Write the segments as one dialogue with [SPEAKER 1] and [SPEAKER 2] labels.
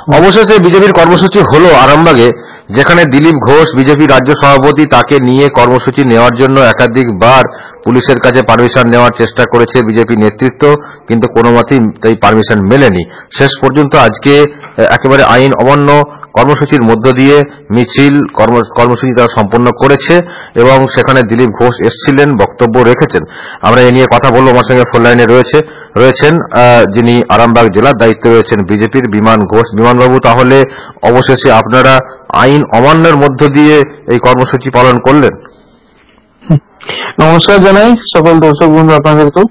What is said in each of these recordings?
[SPEAKER 1] অবশেষে বিজেপির কর্মসূচি হলো আরামবাগে, যেখানে দিলীপ ঘোষ বিজেপি রাজ্য সভাপতি, তাকে নিয়ে কর্মসূচি নেওয়ার জন্য একাধিকবার পুলিশের কাছে পারমিশন নেওয়ার চেষ্টা করেছে বিজেপি নেতৃত্ব, কিন্তু কোনো মতেই তাই পারমিশন মেলেনি। শেষ পর্যন্ত আজকে একেবারে আইন অমান্য কর্মসূচির মধ্য দিয়ে মিছিল কর্মসূচি তারা সম্পন্ন করেছে এবং সেখানে দিলীপ ঘোষ এসেছিলেন, বক্তব্য রেখেছেন। আমরা এ নিয়ে কথা বলবো। আমার সঙ্গে ফোন লাইনে রয়েছেন যিনি আরামবাগ জেলার দায়িত্বে রয়েছেন বিজেপির, বিমান ঘোষ। বিমানবাবু, তাহলে অবশেষে আপনারা আইন অমান্যের মধ্য দিয়ে এই কর্মসূচি পালন করলেন?
[SPEAKER 2] নমস্কার জানাই সকল দর্শক বন্ধু আপনাদেরকে।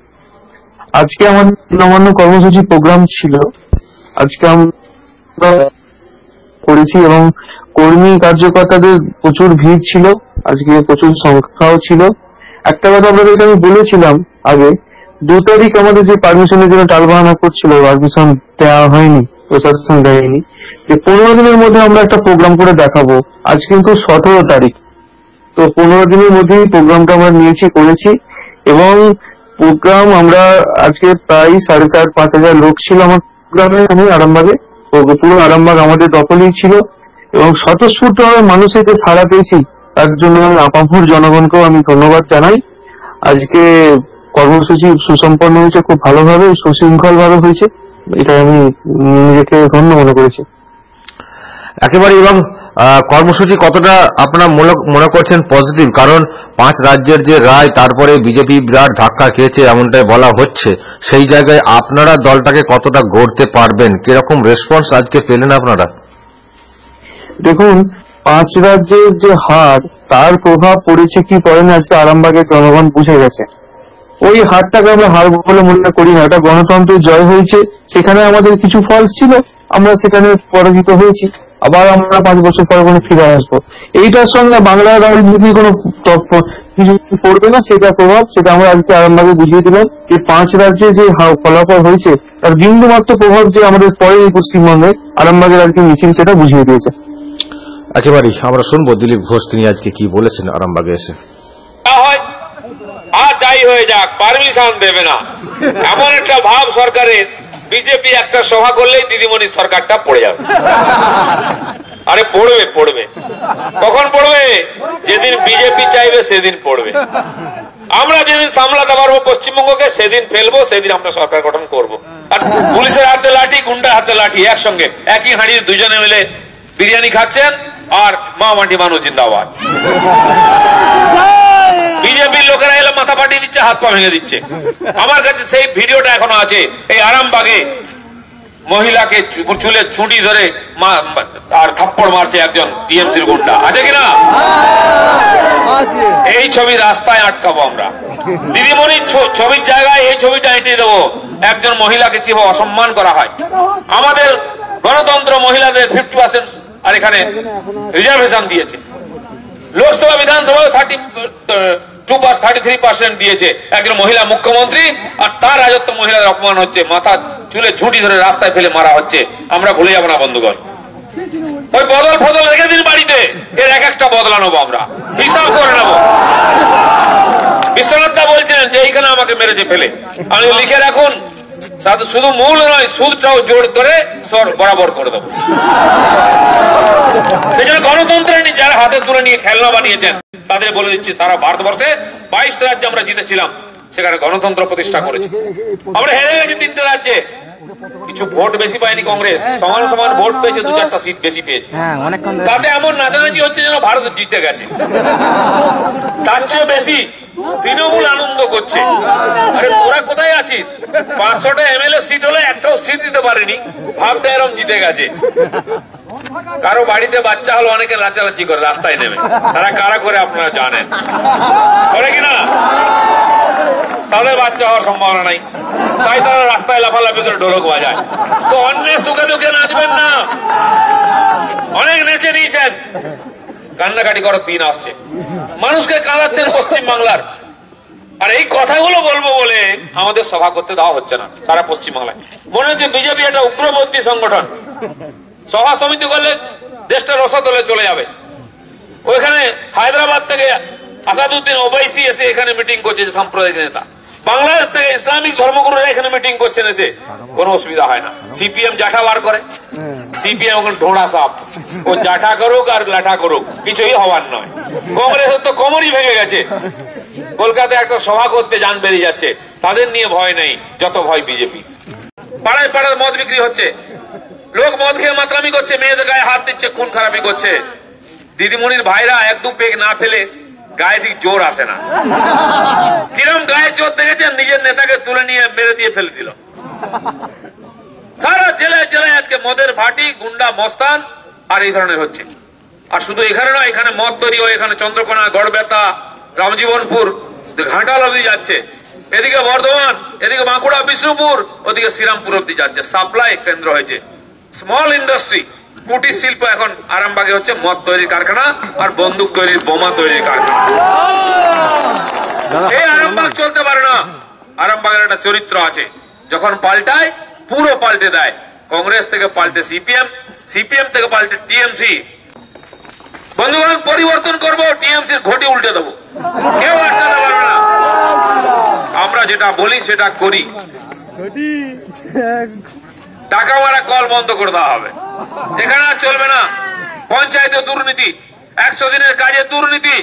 [SPEAKER 2] আজকে আমাদের অমান্য কর্মসূচি প্রোগ্রাম ছিল, আজকে আমরা করেছি এবং কর্মী কার্যকর্তাদের প্রচুর ভিড় ছিল, আজকে প্রচুর সংখ্যাও ছিল। একটা কথা আপনাদেরকে আমি বলেছিলাম আগে, 2 তারিখ আমাদের যে পারমিশনের জন্য টালবাহানা করছিল, পারমিশন দেওয়া হয়নি, প্রশাসন দেয়নি, যে 15 দিনের মধ্যে আমরা একটা প্রোগ্রাম করে দেখাবো। আজ কিন্তু 17 তারিখ, তো 15 দিনের মধ্যেই প্রোগ্রামটা আমরা করেছি এবং প্রোগ্রাম আমরা আজকে প্রায় 4,500 5,000 লোক ছিল আমার প্রোগ্রামে, আমি আরামবাগে, পুরো আরামবাগ আমাদের দখলেই ছিল এবং স্বতঃস্ফূর্তভাবে মানুষের যে সাড়া পেয়েছি তার জন্য আমি আপামর জনগণকেও আমি ধন্যবাদ জানাই। আজকে কর্মসূচি সুসম্পন্ন হয়েছে, খুব ভালোভাবে সুশৃঙ্খল ভাবে হয়েছে, এটা আমি নিজেকে ধন্য মনে করেছি
[SPEAKER 1] একেবারে। এবং কর্মসূচি কতটা আপনারা মনে করছেন পজিটিভ? কারণ 5 রাজ্যের যে রায়, তারপরে বিজেপি বিরাট ধাক্কা খেয়েছে এমনটাই বলা হচ্ছে, সেই জায়গায় আপনারা দলটাকে কতটা গড়তে পারবেন? কিরকম রেসপন্স আজকে পেলেন আপনারা?
[SPEAKER 2] দেখুন, 5 রাজ্যের যে হার, তার প্রভাব পড়েছে কি পড়েনি আজকে আরামবাগের জনগণ বুঝে গেছে। ওই হারটাকে আমরা হার বলে মনে করি না, এটা গণতন্ত্রের জয় হয়েছে। সেখানে আমাদের কিছু ফল ছিল, আমরা সেখানে পরাজিত হয়েছি, আবার আমরা 5 বছর পরে ফিরে আসবো। এইটার সঙ্গে বাংলার রাজনীতি কোনো কিছু পড়বে না, সেটা প্রভাব, সেটা আমরা আজকে আরামবাগে বুঝিয়ে দিলাম যে 5 রাজ্যে যে ফলাফল হয়েছে তার বিন্দু মাত্র প্রভাব যে আমাদের পরে এই পশ্চিমবঙ্গে আরামবাগের আজকে মিছিল, সেটা বুঝিয়ে দিয়েছে।
[SPEAKER 1] একেবারেই আমরা শুনবো দিলীপ ঘোষ তিনি আজকে কি বলেছেন আরামবাগে এসে।
[SPEAKER 3] আর যাই হয়ে যাক, পারমিশন দেবে না এমন একটা ভাব সরকারের। বিজেপি একটা সভা করলেই দিদিমণি সরকারটা পড়ে যাবে। আরে পড়বে কখন পড়বে? যেদিন বিজেপি চাইবে সেদিন পড়বে। আমরা যেদিন সামলাতে পারবো পশ্চিমবঙ্গকে, সেদিন ফেলবো, সেদিন আমরা সরকার গঠন করব। আর পুলিশের হাতে লাঠি, গুন্ডার হাতে লাঠি, একসঙ্গে একই হাঁড়ির দুজনে মিলে বিরিয়ানি খাচ্ছেন আর মা মাটি মানুষ জিন্দাবাদ। বিজেপির লোকেরা এলে মাথা পাঠিয়ে দিচ্ছে, হাত পা ভেঙে দিচ্ছে। আমার কাছে সেই ভিডিওটা এখনো আছে। এই আরামবাগে মহিলাকে চুলে ছুটি ধরে আর থাপ্পড় মারছে একজন টিএমসির গুন্ডা, আছে কিনা? এই ছবি রাস্তায় আটকাবো আমরা। দিদিমণির ছবির জায়গায় এই ছবিটা এঁটে দেবো। একজন মহিলাকে কিভাবে অসম্মান করা হয়। আমাদের গণতন্ত্র মহিলাদের 50% আর এখানে রিজার্ভেশন দিয়েছে। লোকসভা বিধানসভায় 33% দিয়েছে একজন মহিলা মুখ্যমন্ত্রী, আর তার রাজত্ব মহিলাদের অপমান হচ্ছে, মাথা চুলে ঝুঁটি ধরে রাস্তায় ফেলে মারা হচ্ছে। আমরা ভুলে যাবো না বন্ধুগণ। ওই বদল রেখে দিন বাড়িতে, এর এক একটা বদলা নেবো, আমরা হিসাব করে নেবো। বিশ্বনাথ দা বলছিলেন যে এইখানে আমাকে মেরেছে ফেলে, আমি লিখে রাখুন, শুধু মূল নয় সুদটাও জোর করে বরাবর করে দেবো। সেই জন্য গণতন্ত্রের যারা হাতে তুলে নিয়ে খেলনা বানিয়েছেন তাদের বলে দিচ্ছি, সারা ভারতবর্ষে 22 রাজ্যে আমরা জিতেছিলাম, সেখানে গণতন্ত্র প্রতিষ্ঠা করেছি। আমরা হেরে গেছি 3টে রাজ্যে, কিছু ভোট বেশি পায়নি কংগ্রেস, সমান ভোট পেয়েছে, 2-4টা সিট বেশি পেয়েছে। তাতে এমন নাচানাচি হচ্ছে যেন ভারত জিতে গেছে। তার চেয়ে বেশি তৃণমূল আনন্দ করছে। আরে তোরা কোথায় আছিস? 500টা এমএলএ সিট হলে একটাও সিট দিতে পারেনি, ভাবতে এরকম জিতে গেছে। কারো বাড়িতে বাচ্চা হলো, অনেকে লাচালাচি করে রাস্তায় নেমে, তারা কারা করে আপনারা জানেন, করে কিনা? তাদের বাচ্চা হওয়ার সম্ভাবনা নাই, তাই তারা রাস্তায় লাফালাফি করে ঢোলক বাজায়। তো অন্যের সুখে দুঃখে নাচবেন না। অনেক নেচে নিয়েছেন, কান্নাকাটি করার দিন আসছে, মানুষকে কাঁদাচ্ছেন পশ্চিম বাংলার। আর এই কথাগুলো বলবো বলে আমাদের সভা করতে দেওয়া হচ্ছে না সারা পশ্চিম বাংলায়। মনে হচ্ছে বিজেপি একটা উগ্রপন্থী সংগঠন। সভা সমিতি করলে দেশটা রসাতলে চলে যাবে। ওইখানে হায়দ্রাবাদ থেকে আসাদুদ্দিন ওবাইসি এসে এখানে মিটিং করছে, যে সাম্প্রদায়িক নেতা। বাংলাদেশ থেকে ইসলামিক ধর্মগুরুরা এখানে মিটিং করছেন, এসে কোনো অসুবিধা হয় না। সিপিএম জাঠা বার করে, সিপিএম এখন ঢোড়া সাপ, ও জাঠা করুক আর লাঠা করুক, কিছুই হওয়ার নয়। কংগ্রেসের তো কোমরই ভেঙে গেছে, কলকাতায় একটা সভা করতে যান বেরিয়ে যাচ্ছে, তাদের নিয়ে ভয় নেই যত ভয় বিজেপি। পাড়ায় পাড়ায় মদ বিক্রি হচ্ছে, লোক মদ খেয়ে মাতলামি করছে, মেয়েদের গায়ে হাত দিচ্ছে, খুন খারাপি করছে। দিদিমণির ভাইরা এক দু পেগ না ফেলে গায়ে ঠিক জোর আসে না। কিরম গায়ে জোর দেখেছেন, নিজের নেতাকে তুলে নিয়ে মেরে দিয়ে ফেলে দিল। সারা জেলায় জেলায় আজকে মদের ভাটি, গুন্ডা, মস্তান আর এই ধরনের হচ্ছে। আর শুধু এখানে নয়, এখানে মদ তৈরি হয়, এখানে চন্দ্রকোনা, গড়বেতা, রামজীবনপুর, ঘাটাল অব্দি যাচ্ছে, এদিকে বর্ধমান, এদিকে বাঁকুড়া, বিষ্ণুপুর, ওদিকে শ্রীরামপুর অব্দি যাচ্ছে। সাপ্লাই কেন্দ্র হয়েছে। স্মল ইন্ডাস্ট্রি, কুটির শিল্প এখন আরামবাগে হচ্ছে মদ তৈরির কারখানা আর বন্দুক তৈরির, বোমা তৈরির কারখানা। এই আরামবাগ চলতে পারে না। আরামবাগের একটা চরিত্র আছে, যখন পাল্টায় পুরো পাল্টে দেয়। কংগ্রেস থেকে পাল্টে সিপিএম, সিপিএম থেকে পাল্টে টিএমসি। বন্ধুগণ, পরিবর্তন করব, টিএমসির ঘটি উল্টে দেবো, কেউ আটকাতে পারবে না। আমরা যেটা বলি সেটা করি। টাকা মারা কল বন্ধ করে দেওয়া হবে, এখানে আর চলবে না। পঞ্চায়েতে দুর্নীতি, 100 দিনের কাজে দুর্নীতি,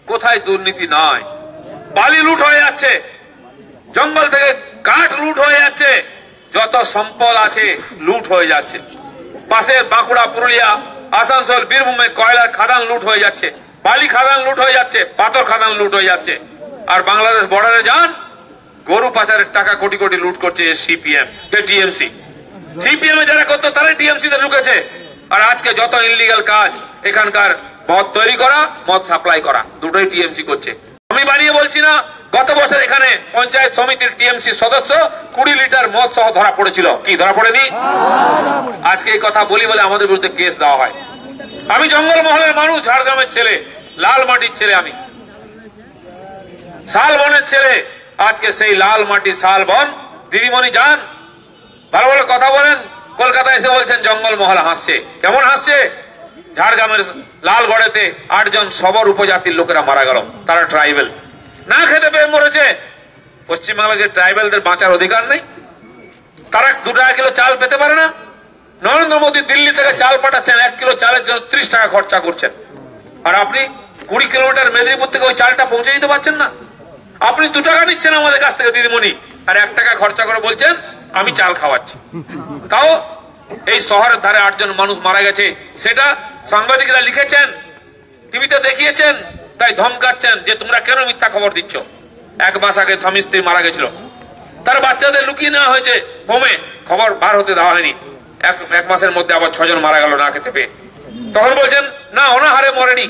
[SPEAKER 3] কোথায় দুর্নীতি নয়? বালি লুট হয়ে যাচ্ছে, জঙ্গল থেকে কাঠ লুট হয়ে যাচ্ছে, যত সম্পদ আছে লুট হয়ে যাচ্ছে। পাশে বাঁকুড়া, পুরুলিয়া, আসানসোল, বীরভূমে কয়লার খাদান লুট হয়ে যাচ্ছে, বালি খাদান লুট হয়ে যাচ্ছে, পাথর খাদান লুট হয়ে যাচ্ছে। আর বাংলাদেশ বর্ডারে যান, গরু পাচারের টাকা কোটি কোটি লুট করছে সিপিএম, টিএমসি। সিপিএম এ যারা করতো তারাই টিএমসি তে ঢুকেছে। আর আজকে যত ইনলিগাল কাজ, এখানকার মদ তৈরি করা, মদ সাপ্লাই করা, দুটোই টিএমসি করছে। আমি বানিয়ে বলছি না, গত বছর এখানে পঞ্চায়েত সমিতির টিএমসি সদস্য 20 লিটার মদ সহ ধরা পড়েছিল। কি ধরা পড়েনি? আজকে এই কথা বলি বলে আমাদের বিরুদ্ধে কেস দেওয়া হয়। আমি জঙ্গলমহলের মানুষ, ঝাড়গ্রামের ছেলে, লাল মাটির ছেলে, আমি শালবনের ছেলে। আজকে সেই লাল মাটি, শালবন, দিদিমণি যান, ভালো ভালো কথা বলেন। কলকাতা এসে বলছেন জঙ্গলমহল হাসছে। কেমন হাসছে? ঝাড়গ্রামের লালগড়েতে 8 জন সবর উপজাতির লোকেরা মারা গেল, তারা ট্রাইবেল, না খেতে পেয়ে মরেছে। পশ্চিমবাংলার ট্রাইবেলদের বাঁচার অধিকার নেই? তারা 2 টাকা কিলো চাল পেতে পারে না? নরেন্দ্র মোদী দিল্লি থেকে চাল পাঠাচ্ছেন, 1 কিলো চালের জন্য 30 টাকা খরচা করছেন। আর আপনি 20 কিলোমিটার মেদিনীপুর থেকে ওই চালটা পৌঁছে দিতে পারছেন না। আপনি 2 টাকা নিচ্ছেন আমাদের কাছ থেকে দিদিমণি, আর 1 টাকা খরচা করে বলছেন আমি চাল খাওয়াচ্ছি। তাও এই শহরের ধারে 8 জন মানুষ মারা গেছে, সেটা সাংবাদিকরা লিখেছেন, টিভিতে দেখিয়েছেন, তাই ধমকাচ্ছেন যে তোমরা কেন মিথ্যা খবর দিচ্ছ। 1 মাস আগে স্বামী স্ত্রী মারা গেছিল, তার বাচ্চাদের লুকিয়ে নেওয়া হয়েছে হোমে, খবর বার হতে দেওয়া হয়নি। এক মাসের মধ্যে আবার 6 জন মারা গেল না খেতে পেয়ে। তখন বলছেন না, অনাহারে মরেনি।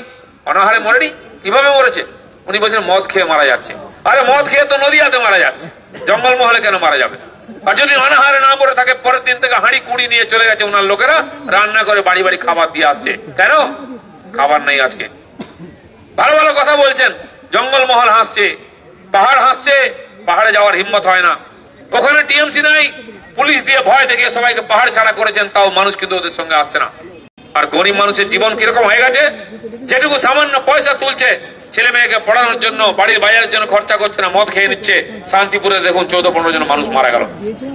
[SPEAKER 3] অনাহারে মরেনি, কিভাবে মরেছে? উনি বলছেন মদ খেয়ে মারা যাচ্ছে। আরে মদ খেয়ে তো নদীয়াতে মারা যাচ্ছে, জঙ্গলমহলে কেন মারা যাবে? আর যদি অনাহারে না মরে থাকে, পরের দিন থেকে হাঁড়ি কুড়ি নিয়ে চলে গেছে ওনার লোকেরা, রান্না করে বাড়ি বাড়ি খাবার দিয়ে আসছে। কেন? খাবার নেই আজকে। ভালো ভালো কথা বলছেন, জঙ্গলমহল হাসছে, পাহাড় হাসছে, পাহাড়ে যাওয়ার হিম্মত হয় না। ওখানে টিএমসি নাই, পুলিশ দিয়ে ভয় দেখিয়ে সবাইকে পাহাড় ছাড়া করেছেন, তাও মানুষ কিন্তু ওদের সঙ্গে আসছে না। আর গরিব মানুষের জীবন কিরকম হয়ে গেছে, যেটুকু সামান্য পয়সা তুলছে ছেলে মেয়েকে পড়ানোর জন্য, বাড়ির বাজারের জন্য খরচা করছে না, মদ খেয়ে নিচ্ছে। শান্তিপুরে দেখুন 14-15 জন মানুষ মারা গেল।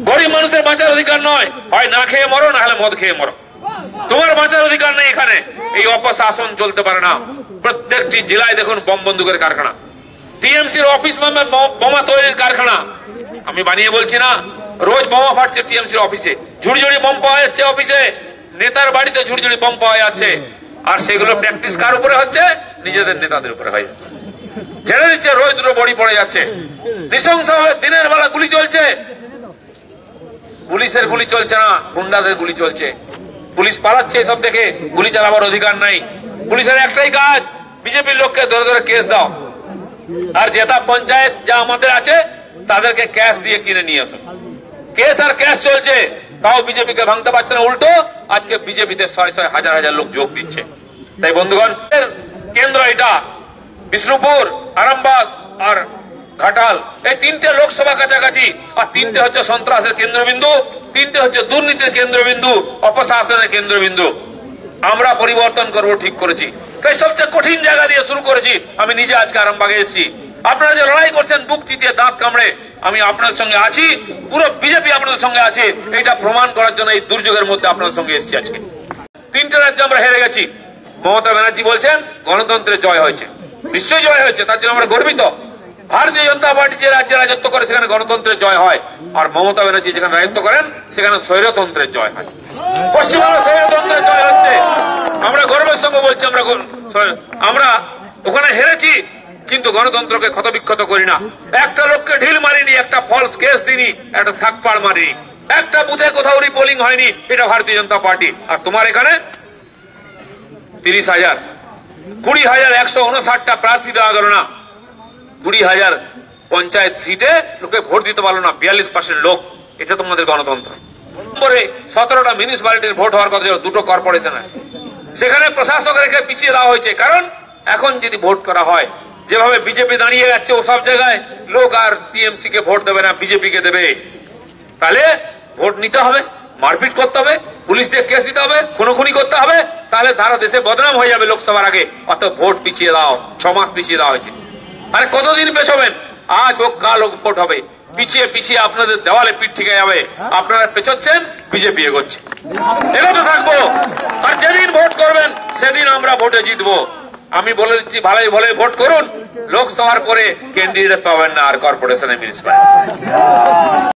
[SPEAKER 3] গরিব মানুষের বাঁচার অধিকার নয়, হয় না খেয়ে মরো, না হলে মদ খেয়ে মরো। তোমার বাঁচার অধিকার নেই এখানে। এই অপশাসন চলতে পারে না। প্রত্যেকটি জেলায় দেখুন বম বন্দুকের কারখানা, টিএমসির অফিস বোমা তৈরির কারখানা। আমি বানিয়ে বলছি না, রোজ বোমা ফাটছে টিএমসির অফিসে, ঝুড়ি বোম পাওয়া যাচ্ছে অফিসে, নেতার বাড়িতে ঝুড়ি বোম পাওয়া যাচ্ছে। আর সেগুলো প্র্যাকটিস কার উপরে হচ্ছে? নিজেদের নেতাদের উপরে হয়ে যাচ্ছে। ছেড়ে দিচ্ছে, রোজ 2 বডি পড়ে যাচ্ছে। নৃশংসভাবে দিনের বেলা গুলি চলছে, পুলিশের গুলি চলছে না, গুন্ডাদের গুলি চলছে। পুলিশ পালাচ্ছে, সব দেখে গুলি চালাবার অধিকার নাই। পুলিশের একটাই কাজ, বিজেপির লোককে ধরে ধরে কেস দাও, আর জেতা পঞ্চায়েত যা আমাদের আছে তাদেরকে ক্যাশ দিয়ে কিনে নিয়ে আসো। কেস আর ক্যাশ চলছে, তাও বিজেপিকে ভাঙতে পারছে না। উল্টো আজকে বিজেপিতে 600 হাজার হাজার লোক যোগ দিচ্ছে। তাই বন্ধুগণ, কেন্দ্র এটা বিষ্ণুপুর, আরামবাগ আর ঘাটাল, এই 3টে লোকসভা কাছাকাছি। আর 3টে হচ্ছে সন্ত্রাসের কেন্দ্রবিন্দু, 3টে হচ্ছে দুর্নীতির কেন্দ্রবিন্দু, অপশাসনের কেন্দ্রবিন্দু। আমরা পরিবর্তন করব, ঠিক করেছি। তাই সবচেয়ে কঠিন জায়গা দিয়ে শুরু করেছি। আমি নিজে আজকে আরামবাগে এসেছি, আপনারা যে লড়াই করছেন বুক চিতিয়ে দাঁত কামড়ে, আমি আপনাদের সঙ্গে আছি, পুরো বিজেপি আপনাদের সঙ্গে আছে, এটা প্রমাণ করার জন্য এই দুর্যোগের মধ্যে আপনাদের সঙ্গে এসেছি আজকে। 3টে রাজ্যে আমরা হেরে গেছি। মমতা ব্যানার্জি বলছেন গণতন্ত্রের জয় হয়েছে। নিশ্চয়ই জয় হয়েছে, তার জন্য আমরা গর্বিত। ভারতীয় জনতা পার্টি যে রাজ্যে রাজত্ব করে সেখানে গণতন্ত্রের জয় হয়, আর মমতা ব্যানার্জি যেখানে রাজত্ব করেন সেখানে স্বৈরতন্ত্রের জয় হয়। পশ্চিমবঙ্গে স্বৈরতন্ত্রের জয় হচ্ছে। আমরা গর্বের সঙ্গে বলছি আমরা ওখানে হেরেছি, কিন্তু গণতন্ত্রকে ক্ষতবিক্ষত করি না। একটা লোককে ঢিল মারিনি, একটা ফলস কেস দিনি, একটা থাকপাড় মারিনি, একটা বুথে কোথাও রিপোলিং হয়নি, এটা ভারতীয় জনতা পার্টি। আর তোমার এখানে 30,000 20,159টা প্রার্থী দেওয়া গেল না, 20,000 পঞ্চায়েত সিটে লোকে ভোট দিতে পারলো না, 42% লোক। এটা তোমাদের গণতন্ত্র। 17টা মিউনিসিপ্যালিটির ভোট হওয়ার কথা, 2টো কর্পোরেশন আছে, সেখানে প্রশাসক রেখে পিছিয়ে দেওয়া হয়েছে। কারণ এখন যদি ভোট করা হয়, যেভাবে বিজেপি দাঁড়িয়ে যাচ্ছে ও সব জায়গায় লোক আর টিএমসি কে ভোট দেবে না, বিজেপি কে দেবে। তাহলে ভোট নিতে হবে, মারপিট করতে হবে, পুলিশ দিয়ে কেস দিতে হবে, খুনোখুনি করতে হবে, তাহলে ধারা দেশে বদনাম হয়ে যাবে লোকসভার আগে। অত ভোট পিছিয়ে দাও, 6 মাস পিছিয়ে দেওয়া হয়েছে। আরে কতদিন পেছবেন? আজ হোক কাল হোক ভোট হবে। পিছিয়ে পিছিয়ে আপনাদের দেওয়ালে পিঠ ঠিক যাবে। আপনারা পেছোচ্ছেন, বিজেপি এগোচ্ছে। এগোতে থাকবো, আর যেদিন ভোট করবেন সেদিন আমরা ভোটে জিতবো। আমি বলে দিচ্ছি, ভালোই ভালোই ভোট করুন। লোকসভার পরে ক্যান্ডিডেট পাবেন না আর কর্পোরেশনে মিউনিসিপ্যালিটি।